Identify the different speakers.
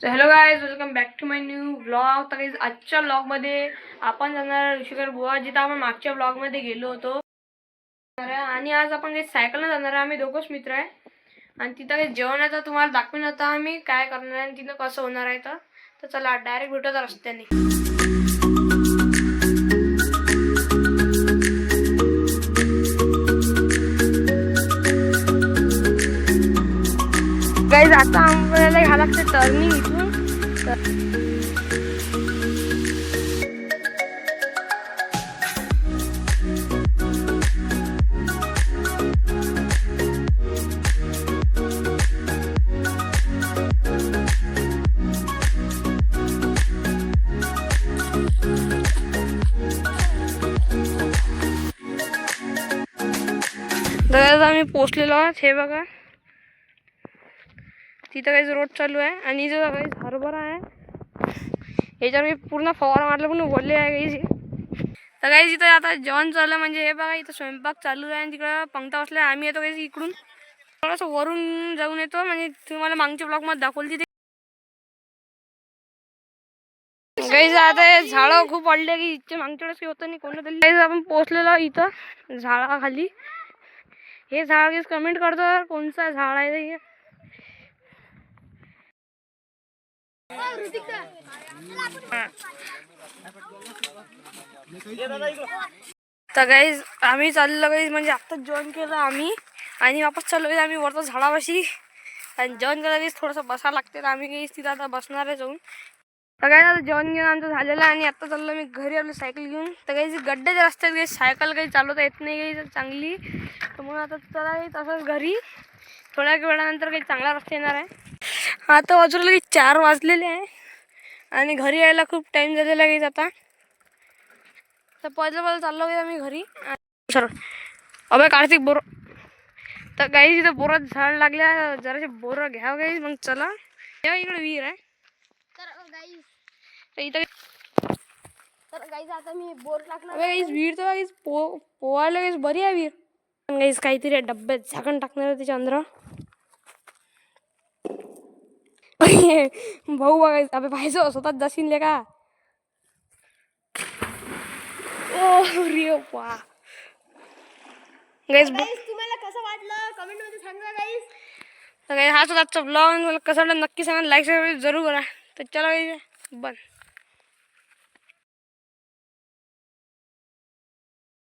Speaker 1: So hello guys, welcome back to my new vlog. तर guys आजच्या व्लॉगमध्ये आपण जाणार ऋषिकेश बुवा, जिथं आपण मागच्या व्लॉगमध्ये गेलो होतो. आणि आज आपण काही सायकलनं जाणार आहे. आम्ही दोघंच मित्र आहे आणि तिथं काही जेवणाचं तुम्हाला दाखवून आता आम्ही काय करणार आहे आणि तिथं कसं होणार आहे. तर चला डायरेक्ट भेटूया रस्त्याने. गाईज आता आम्हाला घ्यावं लागतं टर्निंग इथून. तर आम्ही पोचलेलो आहोत. हे बघा, तिथं काही रोड चालू आहे आणि जो काही हरभरा आहे याच्यावर मी पूर्ण फवारा मारला पण बोलले आहे काही. तर काही तिथं आता जेवण चाललं, म्हणजे हे बघा इथं स्वयंपाक चालू आहे आणि तिकडं पंक्ता बसल्या. आम्ही येतो काही इकडून थोडंसं वरून जाऊन येतो, म्हणजे तुम्हाला मागच्या ब्लॉगमध्ये दाखवली तिथे. काही आता झाडं खूप वाढले की इथे मागच्या वेळेस होतं नाही कोणतं तरी. काही आपण पोहोचलेलो इथं झाडाखाली. हे झाड काही कमेंट करतो कोणचं झाड आहे हे. तर गाईज आम्ही चाललो गाईज, म्हणजे आत्ताच जेवण केलं आम्ही आणि वापस चाललो गाईज आम्ही वरतो झाडापाशी. आणि जेवण केलं गाईज थोडंसं बसायला लागते, तर आम्ही गाईज तिथं आता बसणार आहे जाऊन. तर गाईज आता जेवण घेऊन आमचं झालेलं आहे आणि आत्ता चाललो मी घरी आलो सायकल घेऊन. तर गाईज गड्ड्याच्या रस्त्यात गाईज सायकल काही चालवता येत नाही गाईज चांगली, तर म्हणून आता चला गाईज तसंच घरी. थोड्या वेळानंतर काही चांगला रस्ता येणार आहे. आता वाजवलं काही 4 वाजलेले आहे आणि घरी यायला खूप टाइम झालेला आहे आता. तर पहिलं चाललो आहे आम्ही घरी. सर अबे कार्तिक बोर. तर काही तिथं बोरात झाड लागल्या, जराशे बोरं घ्यावं काही. मग चला तेव्हा इकडे विहीर आहे. तर इथं आता मी बोर टाकणार विहीर. तर काहीच पोहायला काहीच बरी आहे विहीर. काहीच काहीतरी डब्यात झाकण टाकणार आहे त्याच्या अंदर. भाऊ बघायचं अबे पाहिजे स्वतःच जाशील का. ओ रे वा गाईस, तुम्हाला कसं वाटलं कमेंट मध्ये सांगा गाईस. तर गाईस हाच आजचा ब्लॉग. मला कसं वाटलं नक्की सांगा, लाईक जरूर करा. तर चला गाईस बन.